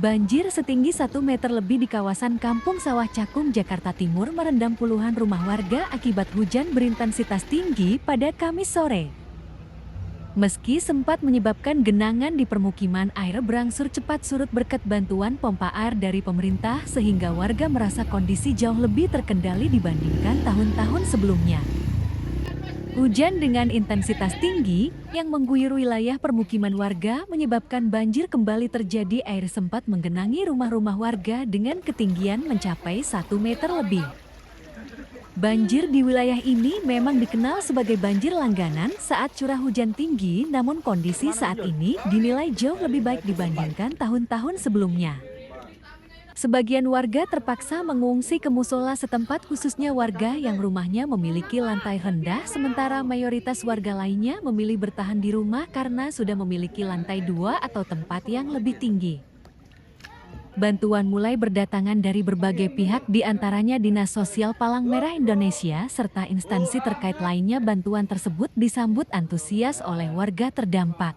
Banjir setinggi 1 meter lebih di kawasan Kampung Sawah Cakung, Jakarta Timur merendam puluhan rumah warga akibat hujan berintensitas tinggi pada Kamis sore. Meski sempat menyebabkan genangan di permukiman, air berangsur cepat surut berkat bantuan pompa air dari pemerintah sehingga warga merasa kondisi jauh lebih terkendali dibandingkan tahun-tahun sebelumnya. Hujan dengan intensitas tinggi yang mengguyur wilayah permukiman warga menyebabkan banjir kembali terjadi. Air sempat menggenangi rumah-rumah warga dengan ketinggian mencapai 1 meter lebih. Banjir di wilayah ini memang dikenal sebagai banjir langganan saat curah hujan tinggi, namun kondisi saat ini dinilai jauh lebih baik dibandingkan tahun-tahun sebelumnya. Sebagian warga terpaksa mengungsi ke musola setempat, khususnya warga yang rumahnya memiliki lantai rendah, sementara mayoritas warga lainnya memilih bertahan di rumah karena sudah memiliki lantai 2 atau tempat yang lebih tinggi. Bantuan mulai berdatangan dari berbagai pihak, di antaranya Dinas Sosial Palang Merah Indonesia serta instansi terkait lainnya. Bantuan tersebut disambut antusias oleh warga terdampak.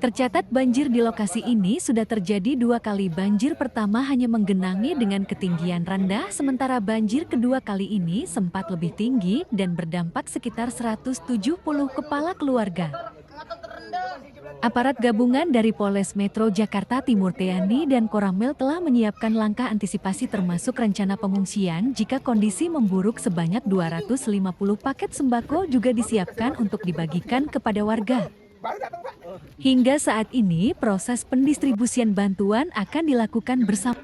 Tercatat banjir di lokasi ini sudah terjadi 2 kali. Banjir pertama hanya menggenangi dengan ketinggian rendah, sementara banjir kedua kali ini sempat lebih tinggi dan berdampak sekitar 170 kepala keluarga. Aparat gabungan dari Polres Metro Jakarta Timur TNI dan Koramil telah menyiapkan langkah antisipasi termasuk rencana pengungsian jika kondisi memburuk. Sebanyak 250 paket sembako juga disiapkan untuk dibagikan kepada warga. Hingga saat ini proses pendistribusian bantuan akan dilakukan bersama.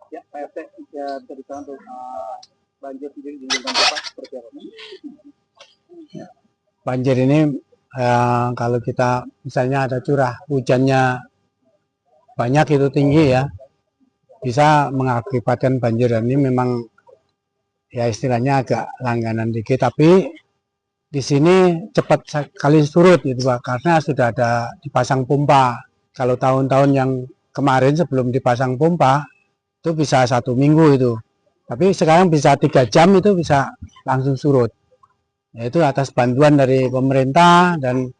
Ya, Pak RT, ya cerita untuk banjir di Bapak seperti apa? Banjir ini kalau kita misalnya ada curah hujannya banyak, itu tinggi ya, bisa mengakibatkan banjir. Dan ini memang ya istilahnya agak langganan dikit, tapi di sini cepat sekali surut gitu Pak, karena sudah ada dipasang pompa. Kalau tahun-tahun yang kemarin sebelum dipasang pompa itu bisa 1 minggu itu, tapi sekarang bisa 3 jam itu bisa langsung surut. Yaitu atas bantuan dari pemerintah dan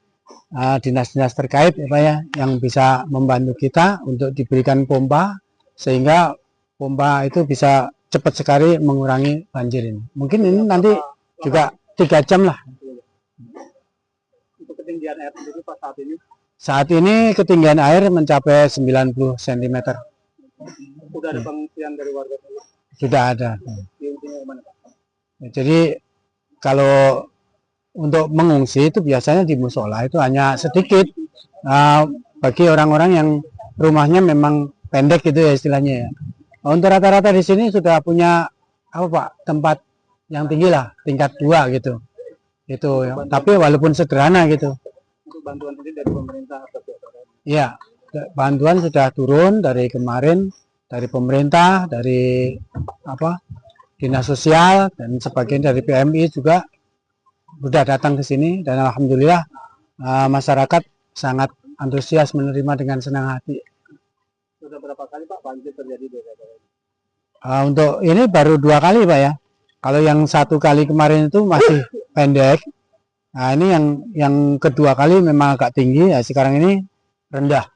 dinas-dinas terkait ya Pak ya, yang bisa membantu kita untuk diberikan pompa sehingga pompa itu bisa cepat sekali mengurangi banjir ini. Mungkin ini nanti juga 3 jam lah. Untuk ketinggian air sendiri Pak saat ini? Saat ini ketinggian air mencapai 90 cm. Sudah ada pengungsian dari warga? Sudah ada. Diungsinya kemana Pak? Jadi kalau untuk mengungsi itu biasanya di musola itu hanya sedikit. Bagi orang-orang yang rumahnya memang pendek gitu ya istilahnya ya. Untuk rata-rata di sini sudah punya apa Pak, tempat yang tinggi lah, tingkat 2 gitu. Itu ya. Tapi walaupun sederhana gitu. Untuk bantuan sendiri dari pemerintah atau pihak terkait? Iya, bantuan sudah turun dari kemarin dari pemerintah, dari dinas sosial, dan sebagian dari PMI juga sudah datang ke sini, dan alhamdulillah masyarakat sangat antusias menerima dengan senang hati. Sudah berapa kali Pak banjir terjadi di daerah ini? Untuk ini baru 2 kali Pak ya. Kalau yang 1 kali kemarin itu masih pendek. Nah ini yang kedua kali memang agak tinggi ya, sekarang ini rendah,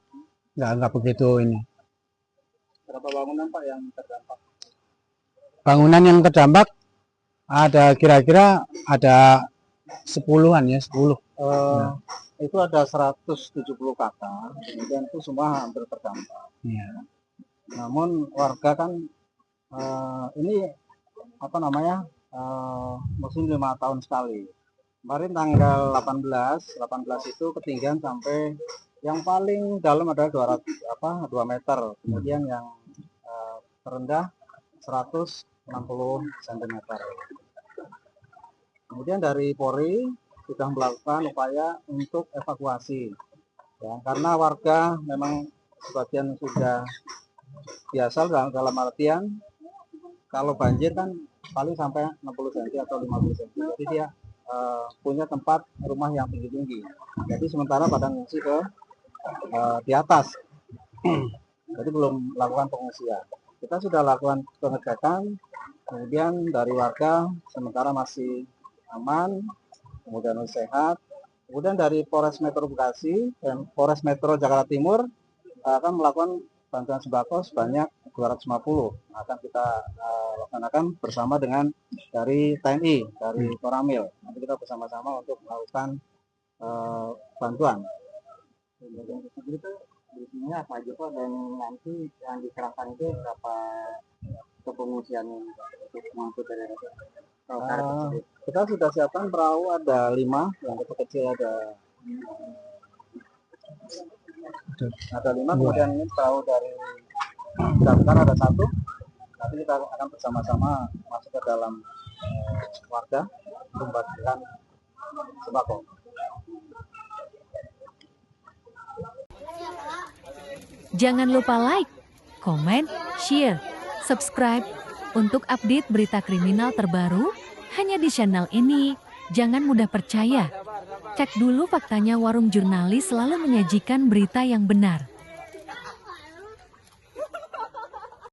nggak begitu ini. Berapa bangunan Pak yang terdampak? Bangunan yang terdampak ada kira-kira ada 10-an ya, 10. Itu ada 170 kakak, kemudian itu semua hampir terdampak. Ya. Namun warga kan ini musim 5 tahun sekali. Kemarin tanggal 18 itu ketinggian sampai yang paling dalam adalah 2 meter, kemudian yang terendah 160 cm. Kemudian dari Polri sudah melakukan upaya untuk evakuasi, ya, karena warga memang sebagian sudah biasa dalam artian kalau banjir kan paling sampai 60 cm atau 50 cm, jadi dia punya tempat rumah yang tinggi-tinggi. Jadi sementara pada ngungsi ke di atas, jadi belum melakukan pengungsian. Kita sudah lakukan pengecekan, kemudian dari warga sementara masih aman, kemudian sehat, Kemudian dari Polres Metro Bekasi dan Polres Metro Jakarta Timur akan melakukan bantuan sembako sebanyak 250. Akan kita laksanakan bersama dengan dari TNI, dari Koramil. Nanti kita bersama-sama untuk melakukan bantuan. Itu isinya apa aja Pak, dan nanti yang dikerahkan itu berapa kepengungsian untuk mengangkut dari kita sudah siapkan perahu ada 5, yang kecil ada 5, kemudian ini perahu dari damkar ada 1. Nanti kita akan bersama-sama masuk ke dalam warga untuk membagikan sembako. Jangan lupa like, komen, share, subscribe untuk update berita kriminal terbaru hanya di channel ini. Jangan mudah percaya. Cek dulu faktanya. Warung Jurnalis selalu menyajikan berita yang benar.